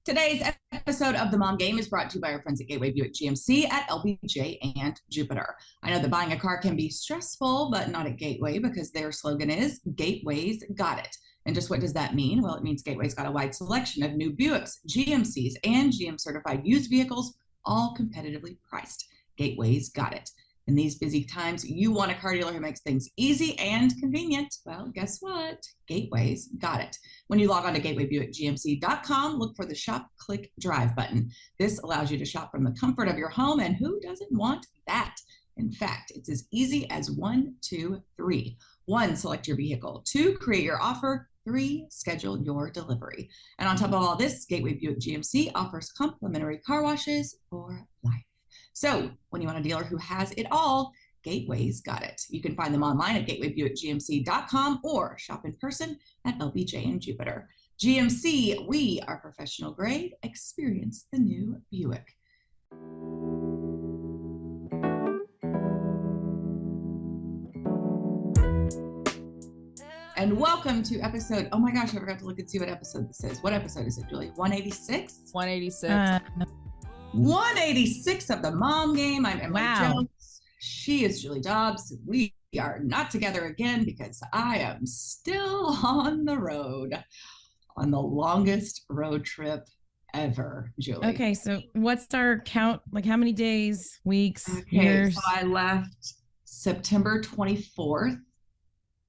Today's episode of The Mom Game is brought to you by our friends at Gateway Buick GMC at LBJ and Jupiter. I know that buying a car can be stressful, but not at Gateway because their slogan is Gateway's Got It. And just what does that mean? Well, it means Gateway's got a wide selection of new Buicks, GMCs, and GM certified used vehicles, all competitively priced. Gateway's got it. In these busy times, you want a car dealer who makes things easy and convenient. Well, guess what? Gateway's got it. When you log on to gatewaybuickgmc.com, look for the Shop, Click, Drive button. This allows you to shop from the comfort of your home, and who doesn't want that? In fact, it's as easy as 1, 2, 3. 1, select your vehicle. 2, create your offer. 3, schedule your delivery. And on top of all this, Gateway Buick GMC offers complimentary car washes for life. So when you want a dealer who has it all, Gateway's got it. You can find them online at gatewaybuickgmc.com or shop in person at LBJ and Jupiter. GMC, we are professional grade. Experience the new Buick. And welcome to episode, oh my gosh, I forgot to look and see what episode this is. What episode is it, Julie? 186? 186. 186 of The Mom Game. I'm Emily Jones. She is Julie Dobbs. We are not together again because I am still on the road on the longest road trip ever, Julie. Okay, so what's our count? Like how many days, weeks, years? So I left September 24th.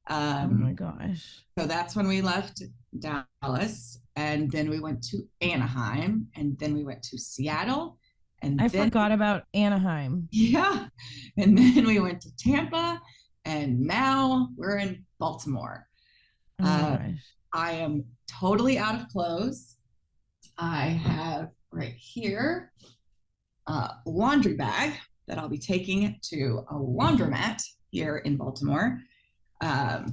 Oh my gosh. So that's when we left Dallas, and then we went to Anaheim, and then we went to Seattle, and I then, forgot about Anaheim. Yeah, and then we went to Tampa, and now we're in Baltimore. Oh my gosh. I am totally out of clothes. I have right here a laundry bag that I'll be taking to a laundromat here in Baltimore.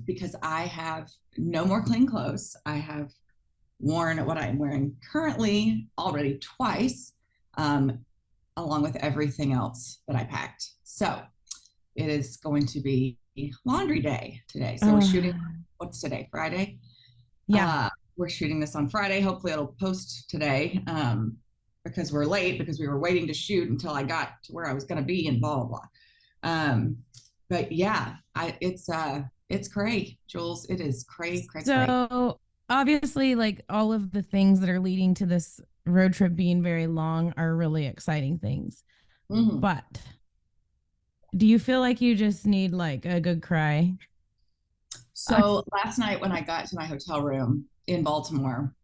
Because I have no more clean clothes. I have worn what I'm wearing currently already twice, along with everything else that I packed. So it is going to be laundry day today. So we're shooting, what's today, Friday? Yeah. We're shooting this on Friday. Hopefully it'll post today because we're late because we were waiting to shoot until I got to where I was going to be and blah, blah, blah. But yeah, it's cray, Jules. It is cray. So obviously, like all of the things that are leading to this road trip being very long are really exciting things. Mm-hmm. But do you feel like you just need like a good cry? So last night when I got to my hotel room in Baltimore,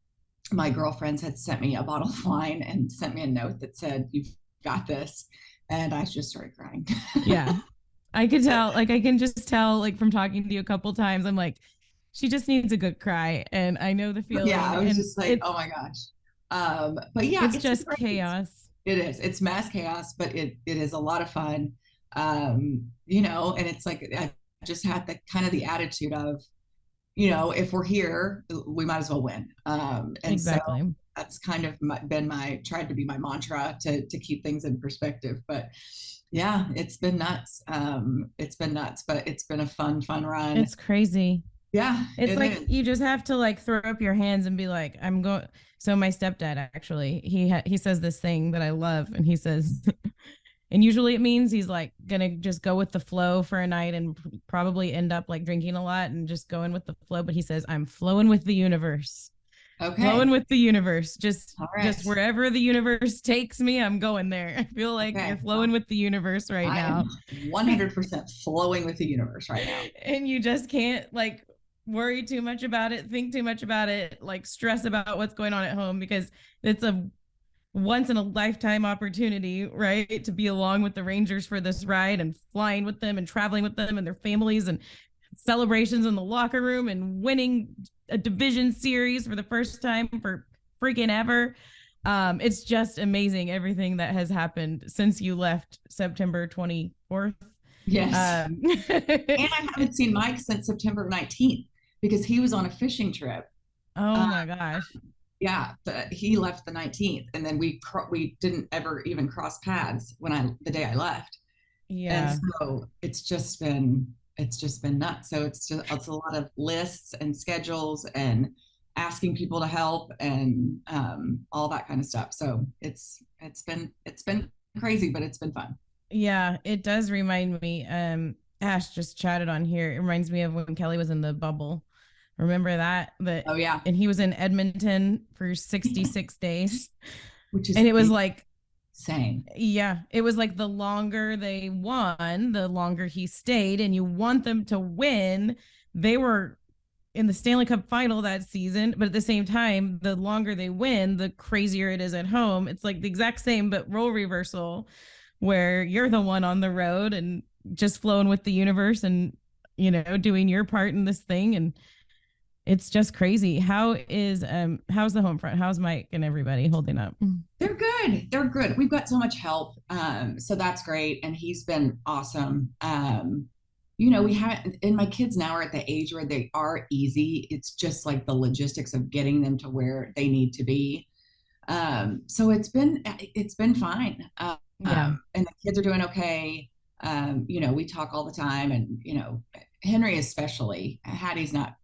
my girlfriends had sent me a bottle of wine and sent me a note that said, "You've got this." And I just started crying. Yeah. I could tell, like, I can just tell, like, from talking to you a couple times, I'm like, she just needs a good cry. And I know the feeling. Yeah, I was just like, oh my gosh. But yeah, it's just great. Chaos. It is. It's mass chaos, but it is a lot of fun. And it's like, I just had the kind of the attitude of, if we're here, we might as well win. And exactly. So that's kind of tried to be my mantra to keep things in perspective. But yeah, it's been nuts. But it's been a fun run. It's crazy. Yeah. It's like you just have to like throw up your hands and be like, I'm going. So my stepdad, actually, he says this thing that I love, and he says, and usually it means he's like going to just go with the flow for a night and probably end up like drinking a lot and just going with the flow. But he says, I'm flowing with the universe. Okay. Flowing with the universe. Just wherever the universe takes me, I'm going there. I feel like you're flowing with the universe right now. 100% flowing with the universe right now. And you just can't like worry too much about it, think too much about it, like stress about what's going on at home, because it's a once in a lifetime opportunity, right? To be along with the Rangers for this ride and flying with them and traveling with them and their families and celebrations in the locker room and winning a division series for the first time for freaking ever. It's just amazing everything that has happened since you left September 24th. Yes. And I haven't seen Mike since September 19th because he was on a fishing trip. Oh my gosh. Yeah, he left the 19th, and then we didn't ever even cross paths the day I left. Yeah. And so it's just been nuts. So it's a lot of lists and schedules and asking people to help and all that kind of stuff. So it's been crazy, but it's been fun. Yeah, it does remind me. Ash just chatted on here. It reminds me of when Kelly was in the bubble. Remember that? But Oh yeah, and he was in Edmonton for 66 days. which And is it was like, insane. yeah, it was like the longer they won, the longer he stayed. And you want them to win. They were in the Stanley Cup final that season, but at the same time, the longer they win, the crazier it is at home. It's like the exact same, but role reversal, where you're the one on the road and just flowing with the universe and, doing your part in this thing. And it's just crazy. How's the home front? How's Mike and everybody holding up? They're good. They're good. We've got so much help. So that's great. And he's been awesome. We have, and my kids now are at the age where they are easy. It's just like the logistics of getting them to where they need to be. So it's been fine. Yeah. And the kids are doing okay. We talk all the time, and Henry especially. Hattie's not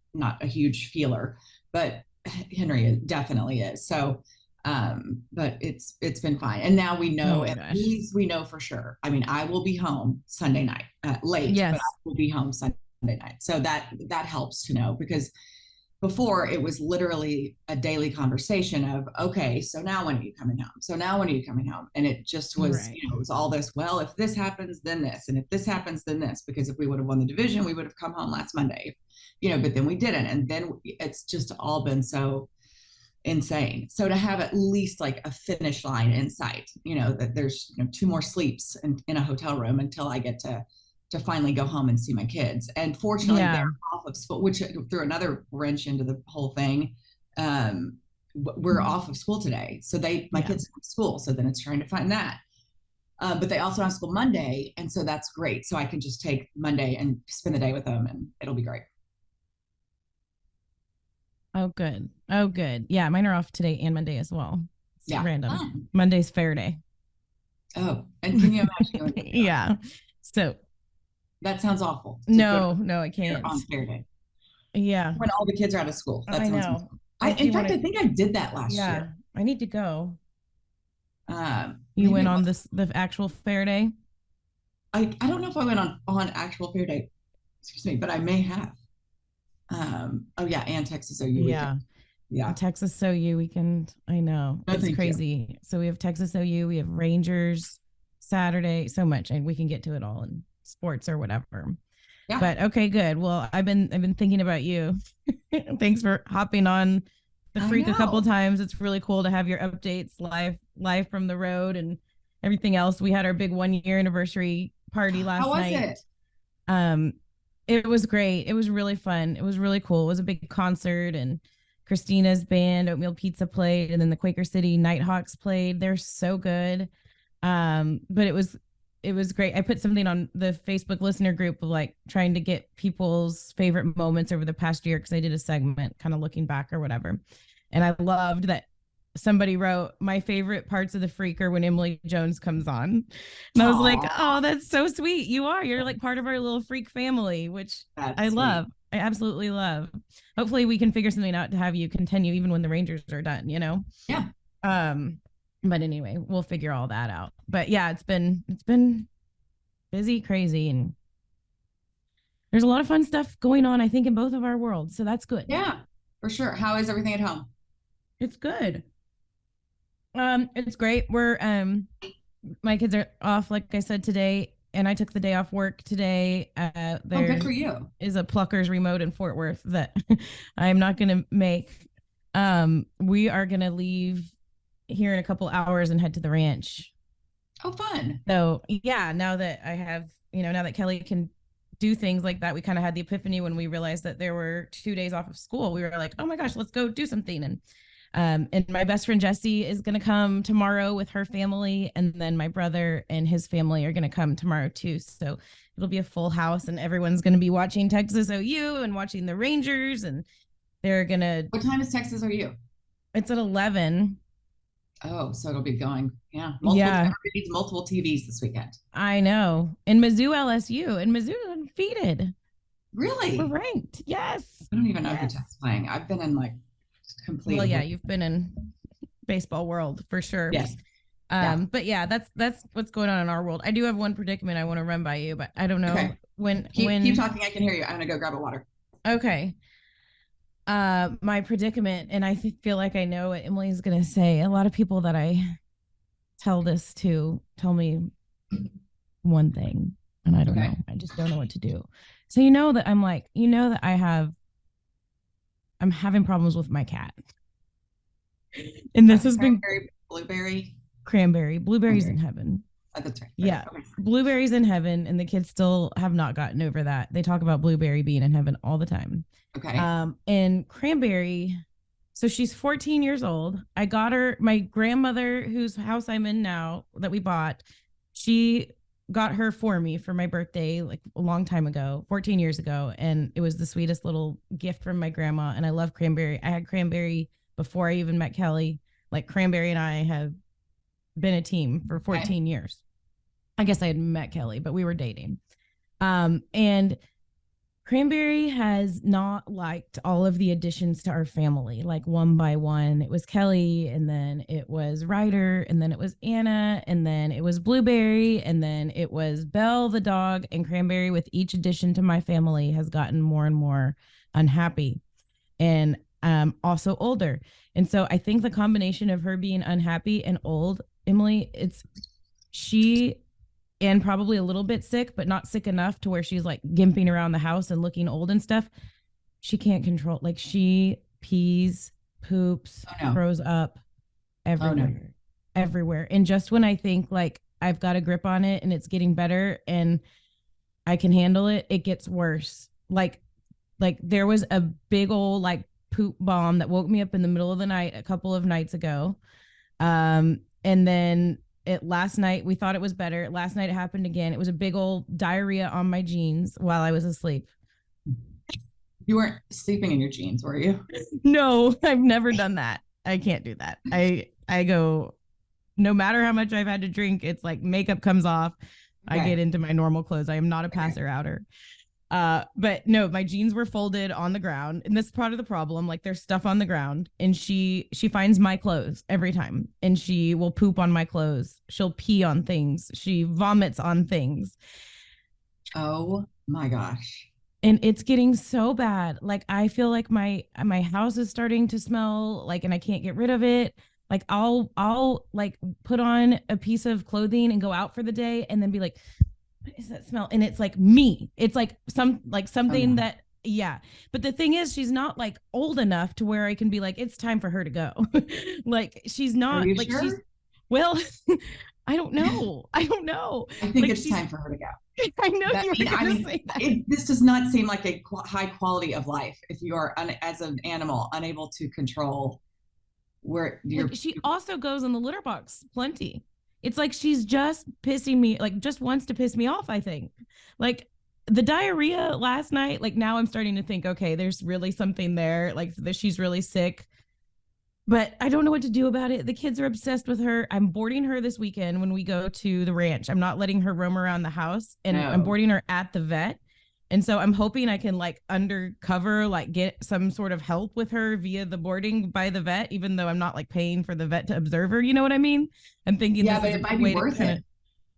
a huge feeler, but Henry definitely is. So, but it's been fine. And now we know, at least we know for sure. I mean, I will be home Sunday night, late, yes, but I will be home Sunday night. So that helps to know, because before it was literally a daily conversation of, okay, so now when are you coming home? So now when are you coming home? And it just was, right. it was all this, well, if this happens, then this, and if this happens, then this, because if we would have won the division, we would have come home last Monday, but then we didn't. And then it's just all been so insane. So to have at least like a finish line in sight, that there's 2 more sleeps in a hotel room until I get to finally go home and see my kids. And fortunately, they're off of school, which threw another wrench into the whole thing. We're off of school today. So my kids are in school. So then it's trying to find that. But they also have school Monday. And so that's great. So I can just take Monday and spend the day with them, and it'll be great. Oh, good. Oh, good. Yeah, mine are off today and Monday as well. It's random. Monday's fair day. Oh, and can you imagine? Yeah. So that sounds awful. No, I can't. On fair day. Yeah. When all the kids are out of school. That I know. In fact, I think I did that last year. I need to go. You went on the actual fair day? I don't know if I went on actual fair day. Excuse me, but I may have. Oh yeah, and Texas OU weekend. Yeah. Texas OU weekend. I know. It's crazy. So we have Texas OU, we have Rangers Saturday, so much, and we can get to it all in sports or whatever. Yeah. But okay, good. Well, I've been thinking about you. Thanks for hopping on the Freak a couple times. It's really cool to have your updates live from the road and everything else. We had our big 1-year anniversary party last night. How was it? It was great. It was really fun. It was really cool. It was a big concert, and Christina's band, Oatmeal Pizza, played, and then the Quaker City Nighthawks played. They're so good. But it was great. I put something on the Facebook listener group of like trying to get people's favorite moments over the past year, because I did a segment kind of looking back or whatever. And I loved that somebody wrote, my favorite parts of the Freak are when Emily Jones comes on. And I was like, oh, that's so sweet. You're like part of our little Freak family, which I love. I absolutely love. Hopefully we can figure something out to have you continue even when the Rangers are done, Yeah. But anyway, we'll figure all that out. But yeah, it's been busy, crazy, and there's a lot of fun stuff going on, I think, in both of our worlds. So that's good. Yeah, for sure. How is everything at home? It's good. It's great. We're my kids are off, like I said, today, and I took the day off work today. Good for you. Is a Pluckers remote in Fort Worth that I'm not gonna make. We are gonna leave here in a couple hours and head to the ranch. Oh, fun. So yeah, now that I have, now that Kelly can do things like that, we kind of had the epiphany when we realized that there were 2 days off of school. We were like, oh my gosh, let's go do something. And my best friend Jessie is going to come tomorrow with her family. And then my brother and his family are going to come tomorrow too. So it'll be a full house, and everyone's going to be watching Texas OU and watching the Rangers. And they're going to. What time is Texas OU? It's at 11. Oh, so it'll be going. Yeah. Everybody needs multiple TVs this weekend. I know. And Mizzou LSU, and Mizzou undefeated. Really? We're ranked. Yes. I don't even know who Texas is playing. I've been in like complete Well, yeah, oblivion. you've been in baseball world for sure. Yes. Yeah. But yeah, that's what's going on in our world. I do have one predicament I want to run by you, but I don't know Okay. Keep when talking. I can hear you. I'm gonna go grab a water. okay. My predicament, and feel like I know what Emily's gonna say. A lot of people that I tell this to tell me one thing, and I don't Okay. know. I just don't know what to do. So you know that I'm like, you know that I'm having problems with my cat. And this has been Cranberry, blueberry, cranberry, blueberries in cranberry. heaven. Oh, that's right. Right. Yeah. Okay. Blueberries in heaven, and the kids still have not gotten over that. They talk about blueberry being in heaven all the time. Okay. And cranberry, so she's 14 years old. I got her, my grandmother, whose house I'm in now that we bought, she got her for me for my birthday like a long time ago, 14 years ago. And it was the sweetest little gift from my grandma. And I love cranberry. I had cranberry before I even met Kelly. Like cranberry and I have been a team for Okay. 14 years. I guess I had met Kelly, but we were dating. And Cranberry has not liked all of the additions to our family, like one by one. It was Kelly, and then it was Ryder, and then it was Anna, and then it was Blueberry, and then it was Belle the dog. And Cranberry, with each addition to my family, has gotten more and more unhappy and also older. And so I think the combination of her being unhappy and old, Emily, it's she and probably a little bit sick, but not sick enough to where she's like gimping around the house and looking old and stuff. She can't control, like, she pees, poops, Oh no. throws up Oh no. everywhere, everywhere. And just when I think like I've got a grip on it and it's getting better and I can handle it, it gets worse. Like there was a big old like poop bomb that woke me up in the middle of the night a couple of nights ago. And then last night we thought it was better. Last night it happened again. It was a big old diarrhea on my jeans while I was asleep. You weren't sleeping in your jeans, were you? No, I've never done that. I can't do that. I go, no matter how much I've had to drink, it's like makeup comes off. I get into my normal clothes. I am not a passer outer. But no, my jeans were folded on the ground, and this is part of the problem. Like there's stuff on the ground, and she finds my clothes every time, and she will poop on my clothes. She'll pee on things. She vomits on things. Oh my gosh. And it's getting so bad. Like I feel like my house is starting to smell like, and I can't get rid of it. Like I'll like put on a piece of clothing and go out for the day, and then be like, what is that smell? And it's like me. It's like something that, yeah. But the thing is, she's not like old enough to where I can be like, it's time for her to go. Like she's not. Are you like sure? she's well. I don't know. I don't know. I think Like it's time for her to go. I know you were going to say that. This does not seem like a high quality of life if you are, as an animal, unable to control where you're. Like, she also goes in the litter box plenty. It's like she's just pissing me, like just wants to piss me off, I think. Like the diarrhea last night, like now I'm starting to think, okay, there's really something there, like that she's really sick. But I don't know what to do about it. The kids are obsessed with her. I'm boarding her this weekend when we go to the ranch. I'm not letting her roam around the house, and I'm boarding her at the vet. And so I'm hoping I can like undercover, like get some sort of help with her via the boarding by the vet, even though I'm not like paying for the vet to observe her. You know what I mean? I'm thinking, yeah, but it might be worth it.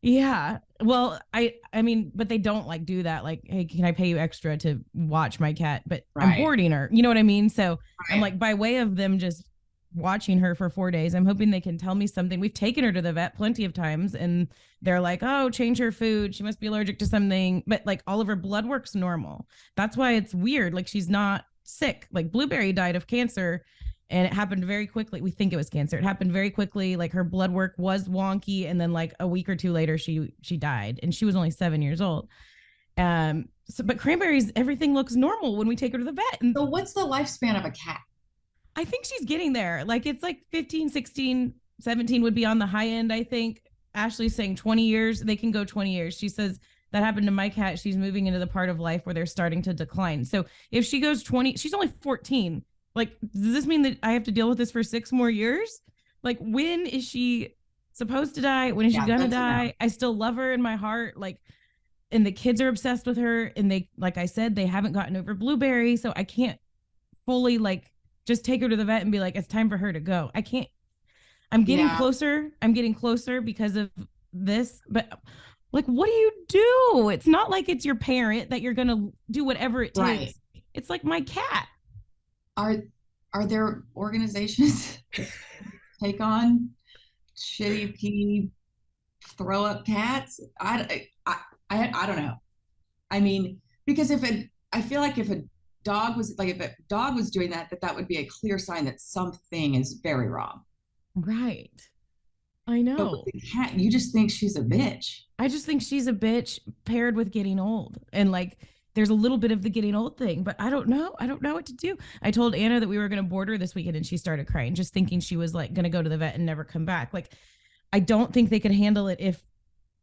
Yeah. Well, I mean, but they don't like do that. Like, hey, can I pay you extra to watch my cat? But I'm boarding her. You know what I mean? So I'm like, by way of them just watching her for 4 days, I'm hoping they can tell me something. We've taken her to the vet plenty of times, and they're like, oh, change her food, she must be allergic to something. But like all of her blood work's normal. That's why it's weird. Like she's not sick. Like Blueberry died of cancer, and it happened very quickly. We think it was cancer. It happened very quickly. Like her blood work was wonky, and then like a week or two later she died, and she was only 7 years old. So but Cranberry's, everything looks normal when we take her to the vet. And so what's the lifespan of a cat? I think she's getting there. Like it's like 15, 16, 17 would be on the high end, I think. Ashley's saying 20 years. They can go 20 years. She says that happened to my cat. She's moving into the part of life where they're starting to decline. So if she goes 20, she's only 14. Like, does this mean that I have to deal with this for 6 more years? Like, when is she supposed to die? When is she gonna die? I still love her in my heart. Like, and the kids are obsessed with her. And they, like I said, they haven't gotten over Blueberry. So I can't fully like just take her to the vet and be like, it's time for her to go. I can't. I'm getting Yeah. closer. I'm getting closer because of this, but like, what do you do? It's not like it's your parent that you're gonna do whatever it Right. takes. It's like my cat. Are there organizations that take on shitty pee throw up cats? I don't know. I mean, because I feel like if a dog was like, if a dog was doing that, that would be a clear sign that something is very wrong. Right. I But with know. the cat, you just think she's a bitch. I just think she's a bitch paired with getting old. And like there's a little bit of the getting old thing, but I don't know. I don't know what to do. I told Anna that we were going to board her this weekend and she started crying, just thinking she was like going to go to the vet and never come back. Like, I don't think they could handle it if,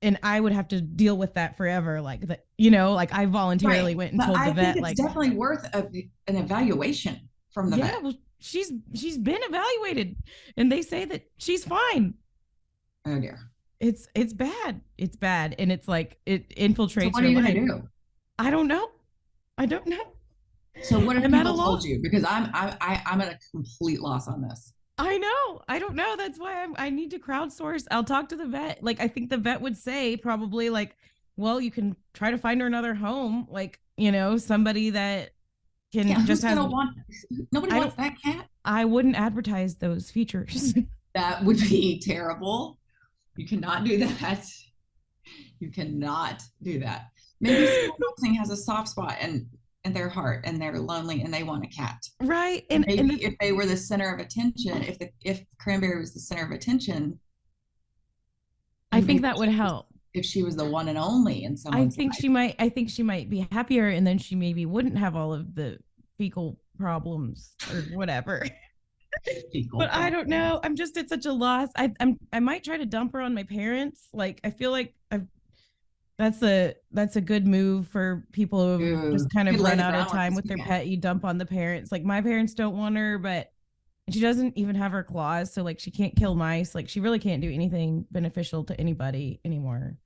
and I would have to deal with that forever. Like that, like I voluntarily went and But told I the vet, think it's like, definitely worth an evaluation from the yeah, vet. well, she's been evaluated and they say that she's fine. Oh dear. It's bad. It's bad. And it's like it So infiltrates what are her you life. gonna do? I don't know. I don't know. So what have I'm at a people told loss. you? Because I'm at a complete loss on this. I know. I don't know. That's why I need to crowdsource. I'll talk to the vet. Like, I think the vet would say probably like, well, you can try to find her another home. Like, somebody that can Yeah, just who's has, gonna want? Nobody I wants don't, that cat. I wouldn't advertise those features. That would be terrible. You cannot do that. You cannot do that. Maybe someone listening has a soft spot in their heart and they're lonely and they want a cat. Right. Maybe if they were the center of attention, if Cranberry was the center of attention, I and think maybe that would help. if she was the one and only in someone's life. I think she might be happier and then she maybe wouldn't have all of the fecal problems or whatever. But I don't know. I'm just at such a loss. I might try to dump her on my parents. Like I feel like that's a good move for people who just kind of run out of time with their pet. You dump on the parents. Like my parents don't want her, but she doesn't even have her claws, so like she can't kill mice. Like she really can't do anything beneficial to anybody anymore.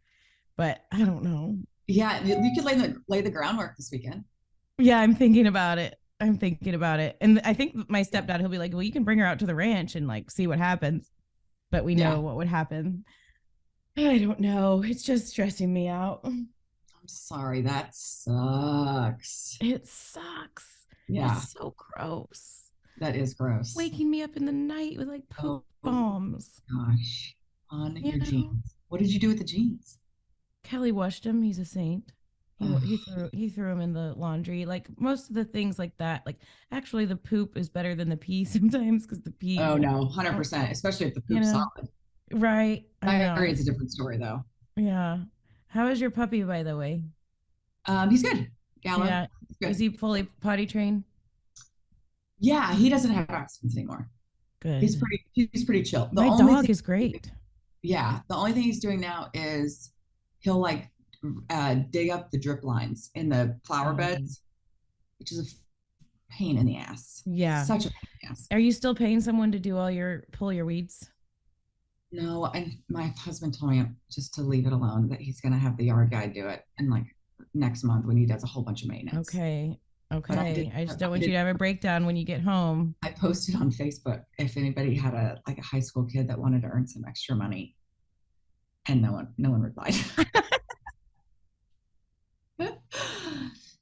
But I don't know. Yeah, you could lay the groundwork this weekend. Yeah, I'm thinking about it. And I think my stepdad, he'll be like, well, you can bring her out to the ranch and like see what happens. But we know what would happen. I don't know. It's just stressing me out. I'm sorry. That sucks. It sucks. Yeah. It's so gross. That is gross. Waking me up in the night with like poop bombs. Gosh. On your jeans. What did you do with the jeans? Kelly washed them. He's a saint. He threw them in the laundry. Like most of the things like that. Like actually the poop is better than the pee sometimes because the pee. Oh no, 100%. Especially if the poop's solid. Right. Diarrhea is a different story though. Yeah. How is your puppy, by the way? He's good. Gallo. Yeah. Good. Is he fully potty trained? Yeah, he doesn't have accidents anymore. Good. He's pretty chill. My dog is great. Yeah. The only thing he's doing now is he'll like dig up the drip lines in the flower beds, which is a pain in the ass. Yeah. Such a pain in the ass. Are you still paying someone to pull your weeds? No, and my husband told me just to leave it alone, that he's going to have the yard guy do it in like next month when he does a whole bunch of maintenance. Okay. I just don't want you to have a breakdown when you get home. I posted on Facebook if anybody had a high school kid that wanted to earn some extra money, and no one replied.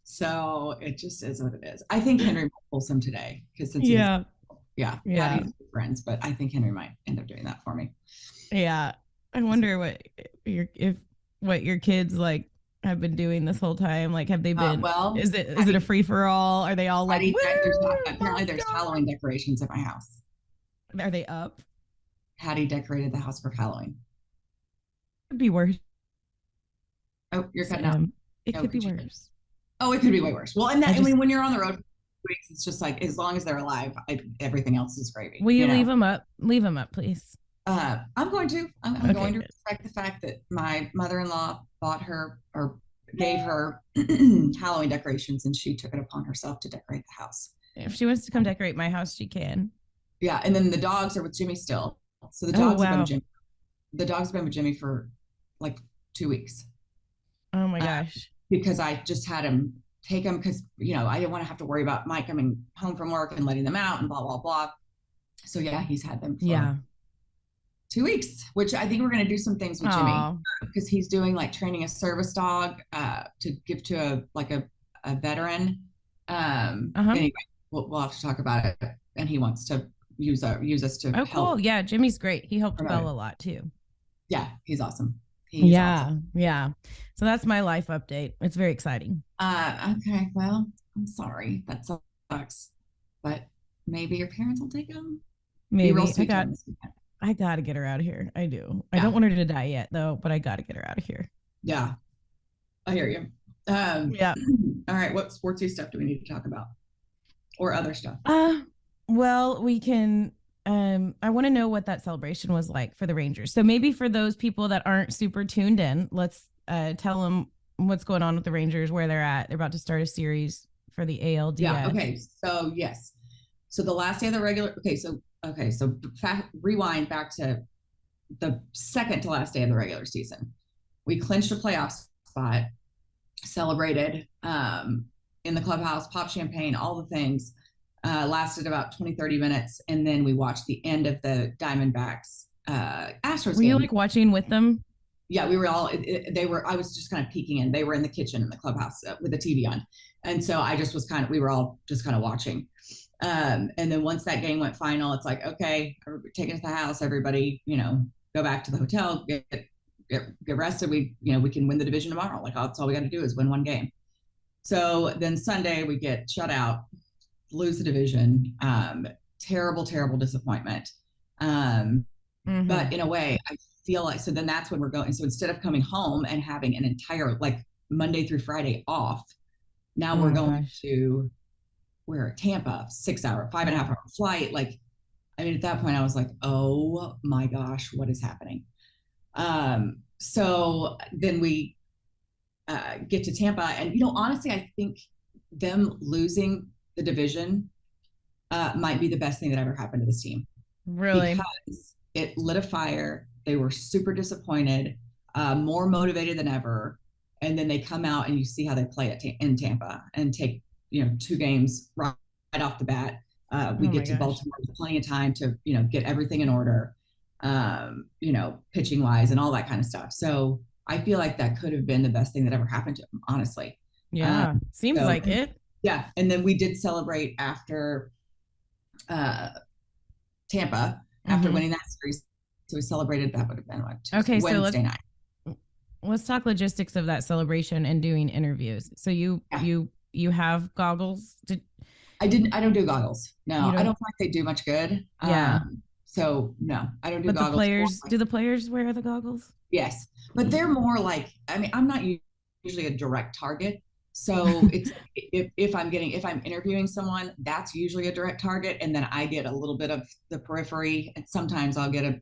So it just is what it is. I think Henry might pull some today because since Patty's friends, but I think Henry might end up doing that for me. Yeah, I wonder what your kids like have been doing this whole time. Like, have they been? Is it a free for all? Are they all like? Apparently, there's Halloween decorations at my house. Are they up? Hattie decorated the house for Halloween. Could be worse. Oh, you're cutting out. It could be worse. Oh, it could be way worse. Well, and I mean, when you're on the road for weeks, it's just like as long as they're alive, everything else is gravy. Will you leave them up? Leave them up, please. I'm going to. I'm going to respect the fact that my mother-in-law bought her or gave her Halloween decorations, and she took it upon herself to decorate the house. If she wants to come decorate my house, she can. Yeah, and then the dogs are with Jimmy still. So the dogs have been with Jimmy. The dogs have been with Jimmy for like 2 weeks. Oh my gosh. Because I just had him take him because, I didn't want to have to worry about Mike coming home from work and letting them out and blah, blah, blah. So yeah, he's had them for 2 weeks, which I think we're going to do some things with Jimmy because he's doing like training a service dog to give to a veteran. Anyway, we'll have to talk about it. And he wants to use us to help. Cool. Yeah, Jimmy's great. He helped Belle a lot too. Yeah, he's awesome. Awesome. Yeah. So that's my life update. It's very exciting. Okay. Well, I'm sorry. That sucks. But maybe your parents will take him. Maybe. I got to get her out of here. I do. Yeah. I don't want her to die yet though, but I got to get her out of here. Yeah. I hear you. Yeah. All right. What sportsy stuff do we need to talk about? Or other stuff? Well, we can I want to know what that celebration was like for the Rangers. So maybe for those people that aren't super tuned in, let's tell them what's going on with the Rangers, where they're at. They're about to start a series for the ALDS. Yeah. Okay. So yes. So the last day of the regular. So rewind back to the second to last day of the regular season. We clinched a playoff spot, celebrated in the clubhouse, popped champagne, all the things. Lasted about 20-30 minutes, and then we watched the end of the Diamondbacks Astros Were you like watching with them? Yeah, we were all I was just kind of peeking in. They were in the kitchen in the clubhouse with the TV on, and so we were all just kind of watching. And then once that game went final, it's like, okay, take it to the house, everybody, go back to the hotel, get rested. We can win the division tomorrow. Like, that's all we got to do is win one game. So then Sunday we get shut out, lose the division. Terrible disappointment. But in a way, I feel like, so then that's when we're going. So instead of coming home and having an entire Monday through Friday off, now we're going to Tampa, 5.5 hour flight. At that point I was like, oh my gosh, what is happening? So then we get to Tampa, and honestly, I think them losing the division might be the best thing that ever happened to this team. Really? Because it lit a fire. They were super disappointed, more motivated than ever. And then they come out and you see how they play in Tampa and take, 2 games right off the bat. We get to Baltimore with plenty of time to, get everything in order, pitching wise and all that kind of stuff. So I feel like that could have been the best thing that ever happened to them, honestly. Yeah, seems like it. Yeah. And then we did celebrate after Tampa, after winning that series. So we celebrated, that would have been Wednesday night. Let's talk logistics of that celebration and doing interviews. So you have goggles? I don't do goggles. No, I don't feel like they do much good. Yeah. So no, I don't do goggles. The players, do the players wear the goggles? Yes, but they're more I'm not usually a direct target. So it's if I'm interviewing someone, that's usually a direct target, and then I get a little bit of the periphery, and sometimes I'll get a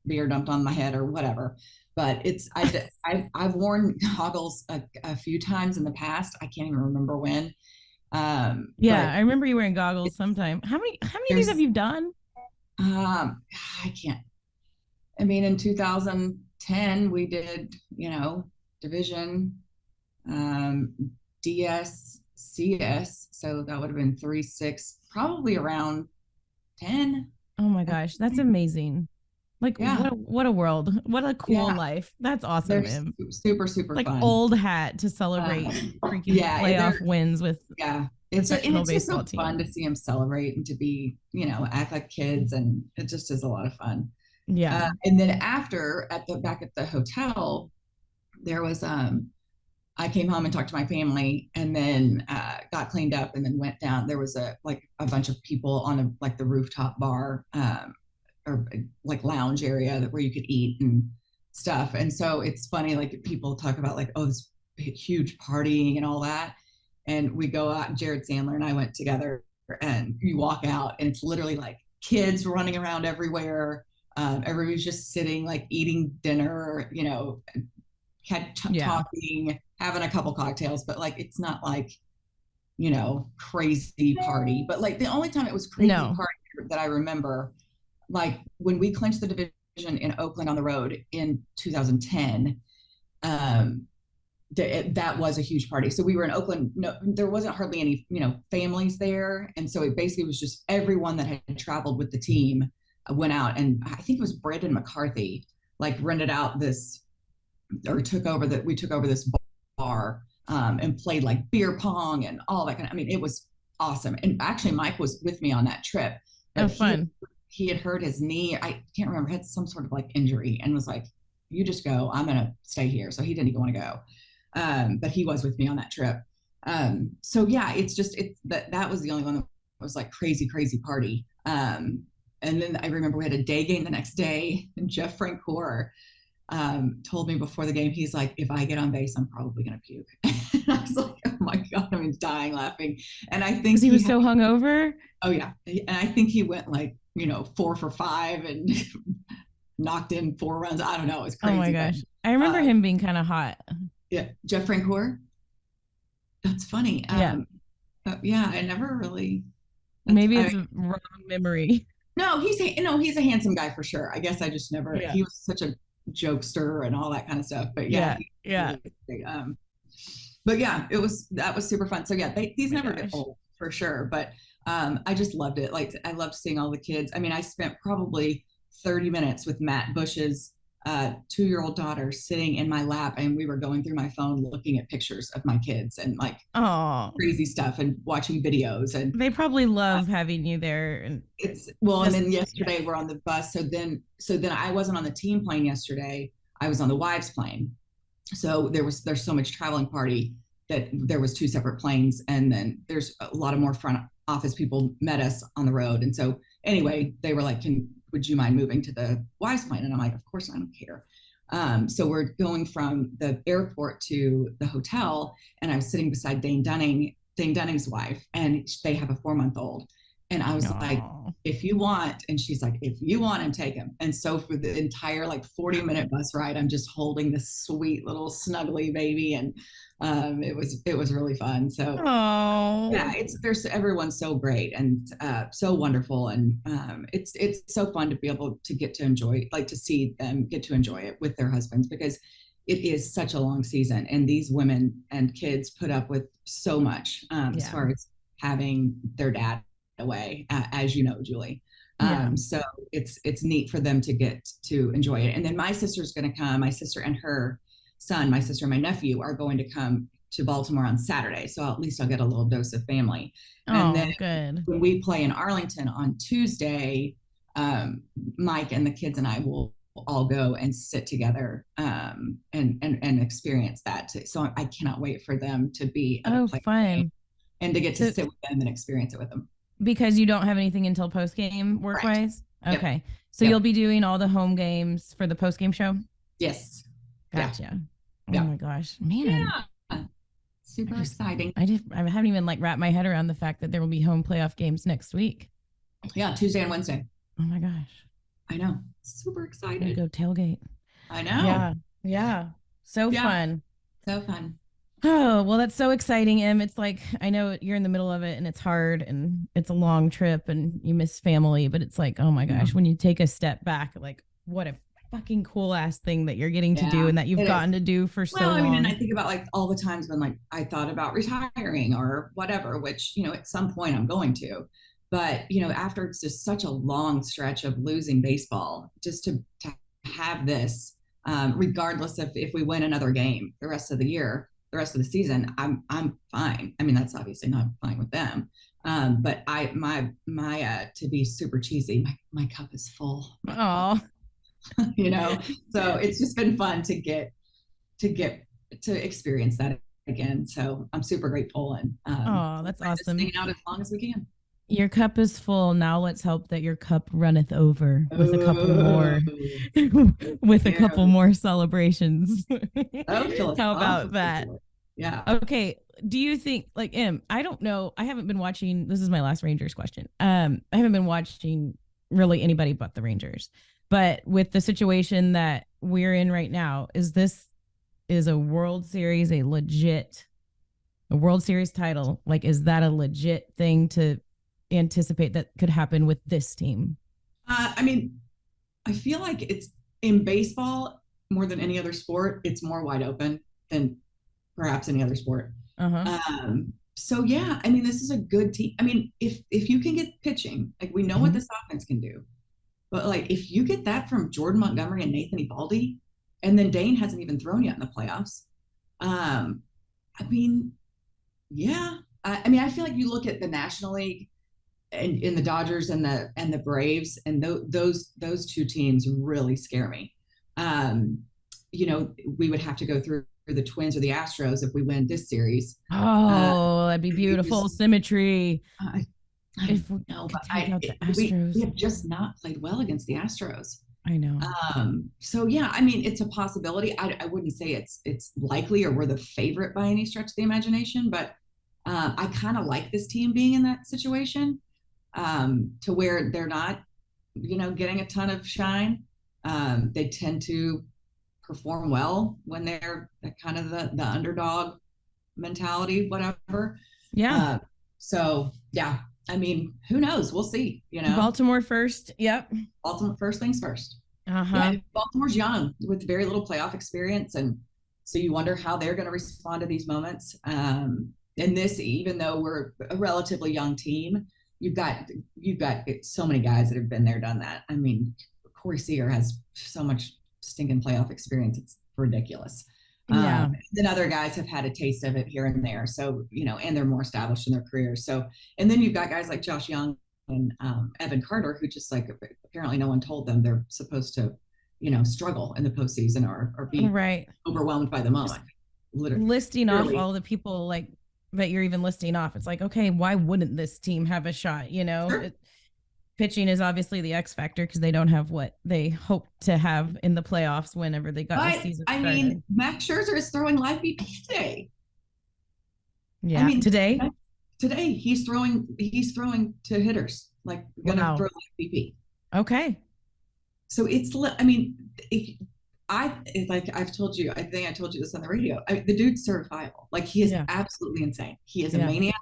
beer dumped on my head or whatever. But I've worn goggles a few times in the past. I can't even remember when. I remember you wearing goggles sometime. How many of these have you done? I can't. In 2010 we did division, DS, CS, so that would have been 3, 6, probably around 10. Oh my gosh, that's amazing. What a world. What a cool life. That's awesome. Super fun. Old hat to celebrate freaking playoff wins with it's just so fun to see them celebrate and to be, act like kids, and it just is a lot of fun. Yeah. And then after back at the hotel, there was I came home and talked to my family, and then got cleaned up, and then went down. There was a bunch of people on the rooftop bar or lounge area where you could eat and stuff. And so it's funny, people talk about this huge partying and all that. And we go out, Jared Sandler and I went together, and you walk out and it's literally kids running around everywhere. Everybody's just sitting, eating dinner, talking, having a couple cocktails, but it's not crazy party. But the only time it was crazy party that I remember, when we clinched the division in Oakland on the road in 2010, that was a huge party. So we were in Oakland. No, there wasn't hardly any, families there. And so it basically was just everyone that had traveled with the team went out. And I think it was Brandon McCarthy, like rented out this or we took over this bar and played like beer pong and all that I mean, it was awesome. And actually Mike was with me on that trip. Oh, fun. He had hurt his knee. I can't remember, had some sort of like injury and was like, you just go, I'm going to stay here. So he didn't even want to go. But he was with me on that trip. So yeah, that was the only one that was like crazy party. And then I remember we had a day game the next day, and Jeff Francoeur told me before the game, he's like, if I get on base, I'm probably going to puke. And I was like, oh my God, I'm dying laughing. And I think he was so hungover. Oh yeah. And I think he went like, 4 for 5 and knocked in 4 runs. I don't know. It was crazy. Oh my gosh. I remember him being kind of hot. Yeah. Jeff Francoeur. That's funny. Yeah, I never really. Maybe it's a wrong memory. No, he's a handsome guy for sure. I guess I just never. Yeah. He was such a jokester and all that kind of stuff. But yeah. But yeah, that was super fun. So yeah, these never get old for sure. But I just loved it. Like I loved seeing all the kids. I mean, I spent probably 30 minutes with Matt Bush's 2-year-old daughter sitting in my lap, and we were going through my phone looking at pictures of my kids and like crazy stuff and watching videos. And they probably love having you there. And and then yesterday we're on the bus. So then I wasn't on the team plane yesterday. I was on the wives plane. So there's so much traveling party that there was 2 separate planes, and then there's a lot of more front office people met us on the road. And so anyway, they were like, would you mind moving to the wives plane? And I'm like, of course, I don't care. So we're going from the airport to the hotel, and I was sitting beside Dane Dunning's wife, and they have a 4-month-old. And I was like, if you want, and she's like, if you want him, take him. And so for the entire like 40-minute bus ride, I'm just holding this sweet little snuggly baby. And it was really fun. So yeah, everyone's so great and so wonderful. And it's so fun to be able to get to enjoy, like to see them get to enjoy it with their husbands, because it is such a long season. And these women and kids put up with so much as far as having their dad away, as you know, Julie. So it's neat for them to get to enjoy it. And then my sister's going to come. My sister and her son, my sister and my nephew are going to come to Baltimore on Saturday. So at least I'll get a little dose of family. And then good. When we play in Arlington on Tuesday, Mike and the kids and I will all go and sit together and experience that. So I cannot wait for them to be fun and to get to sit with them and experience it with them. Because you don't have anything until post game work wise. Right. Okay. Yep. So you'll be doing all the home games for the post game show. Yes. Gotcha. Yeah. Oh my gosh, man. Yeah. Super exciting. I haven't even like wrapped my head around the fact that there will be home playoff games next week. Yeah. Tuesday and Wednesday. Oh my gosh. I know. Super excited. Go tailgate. I know. Yeah. So fun. So fun. Oh, well, that's so exciting, Em. It's like, I know you're in the middle of it and it's hard and it's a long trip and you miss family, but it's like, oh my gosh, when you take a step back, like what a fucking cool ass thing that you're getting to do and that you've gotten to do for so long. I mean, and I think about like all the times when like I thought about retiring or whatever, which, at some point I'm going to, but after it's just such a long stretch of losing baseball, just to have this, regardless of if we win another game the rest of the year, the rest of the season, I'm fine. I mean, that's obviously not fine with them. But to be super cheesy, my cup is full. Oh, so it's just been fun to get to experience that again. So I'm super grateful and that's awesome. Staying out as long as we can. Your cup is full. Now let's hope that your cup runneth over with a couple more, with a couple more celebrations. How about that? Yeah. Okay. Do you think like I don't know. I haven't been watching. This is my last Rangers question. I haven't been watching really anybody but the Rangers. But with the situation that we're in right now, is a World Series a World Series title? Like, is that a legit thing to anticipate that could happen with this team? I mean, I feel like it's in baseball more than any other sport. It's more wide open than perhaps any other sport. Uh-huh. So yeah, I mean, this is a good team. I mean, if you can get pitching, like we know what this offense can do, but like if you get that from Jordan Montgomery and Nathan Eovaldi, and then Dane hasn't even thrown yet in the playoffs. I mean, yeah. I mean, I feel like you look at the National League and in the Dodgers and the Braves, and those two teams really scare me. You know, we would have to go through the Twins or the Astros if we win this series. Oh, that'd be beautiful. Just, symmetry. I know, but we have just not played well against the Astros. I know. So yeah, I mean, it's a possibility. I wouldn't say it's likely or we're the favorite by any stretch of the imagination, but I kind of like this team being in that situation, to where they're not, you know, getting a ton of shine. They tend to perform well when they're kind of the underdog mentality, whatever. Yeah. So yeah, I mean, who knows? We'll see, you know. Baltimore first. Yep. Baltimore first things first. Uh-huh. Yeah, Baltimore's young with very little playoff experience. And so you wonder how they're going to respond to these moments. And this, even though we're a relatively young team, you've got so many guys that have been there, done that. I mean, Corey Seager has so much stinking playoff experience. It's ridiculous. Yeah. Then other guys have had a taste of it here and there. So, you know, and they're more established in their careers. So, and then you've got guys like Josh Young and Evan Carter, who just like, apparently no one told them they're supposed to, you know, struggle in the postseason or be overwhelmed by the moment. Literally. Listing off all the people like that you're even listing off. It's like, okay, why wouldn't this team have a shot? You know, sure. Pitching is obviously the X factor because they don't have what they hope to have in the playoffs whenever they got the season started. I mean, Max Scherzer is throwing live BP today. Yeah, I mean, today he's throwing to hitters, like gonna throw live BP. Okay. So it's, I mean, I've told you, I think I told you this on the radio. The dude's certifiable. Like he is absolutely insane. He is a maniac.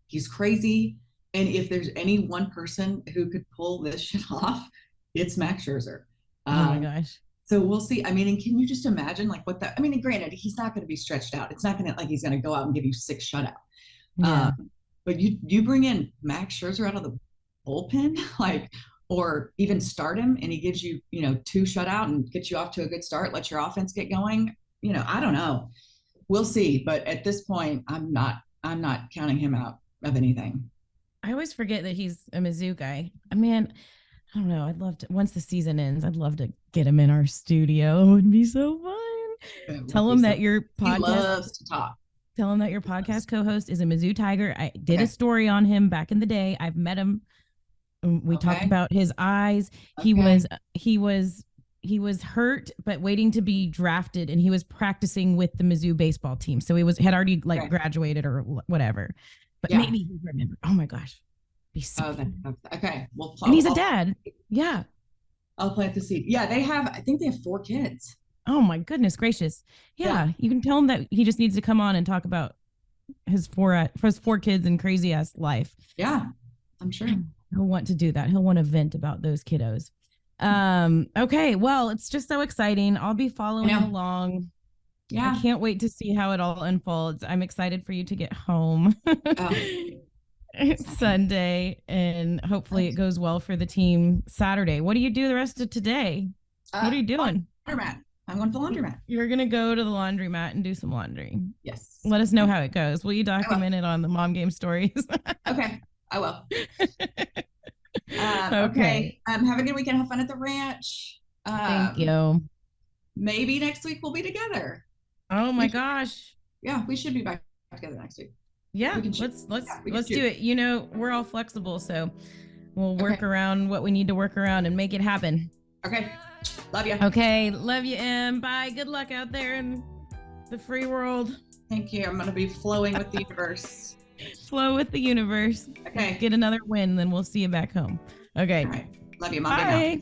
He's crazy. And if there's any one person who could pull this shit off, it's Max Scherzer. Oh my gosh. So we'll see. I mean, and can you just imagine like what that, I mean, granted, he's not going to be stretched out. It's not going to like, he's going to go out and give you 6 shutout. Yeah. But you bring in Max Scherzer out of the bullpen, like, or even start him and he gives you, you know, 2 shutout and gets you off to a good start, let your offense get going. You know, I don't know. We'll see. But at this point, I'm not counting him out of anything. I always forget that he's a Mizzou guy. I mean, I don't know. I'd love to, once the season ends, I'd love to get him in our studio. It would be so fun. Tell him that your podcast, he loves to talk. Tell him that your podcast co-host is a Mizzou Tiger. I did a story on him back in the day. I've met him. We talked about his eyes. He was hurt, but waiting to be drafted, and he was practicing with the Mizzou baseball team. So he had already like graduated or whatever. But maybe he remembered. Oh my gosh. Okay. Well, and he's a dad. Yeah. I'll plant the seed. Yeah, I think they have 4 kids. Oh my goodness gracious. Yeah. You can tell him that he just needs to come on and talk about his 4 kids and crazy ass life. Yeah, I'm sure. He'll want to do that. He'll want to vent about those kiddos. Okay. Well, it's just so exciting. I'll be following along. Yeah. I can't wait to see how it all unfolds. I'm excited for you to get home. It's Sunday, and hopefully it goes well for the team Saturday. What do you do the rest of today? What are you doing? Laundromat. I'm going to the laundromat. You're going to go to the laundromat and do some laundry. Yes. Let us know how it goes. Will you document it on the Mom Game Stories? Okay. I will. Okay. Have a good weekend. Have fun at the ranch. Thank you. Maybe next week we'll be together. Oh my gosh. Yeah, we should be back together next week. Yeah, let's do it. You know, we're all flexible, so we'll work around what we need to work around and make it happen. Okay. Love you. Okay. Love you, Em. Bye. Good luck out there in the free world. Thank you. I'm going to be flowing with the universe. Flow with the universe. Okay. Get another win, then we'll see you back home. Okay. All right. Love you, Mom. Bye.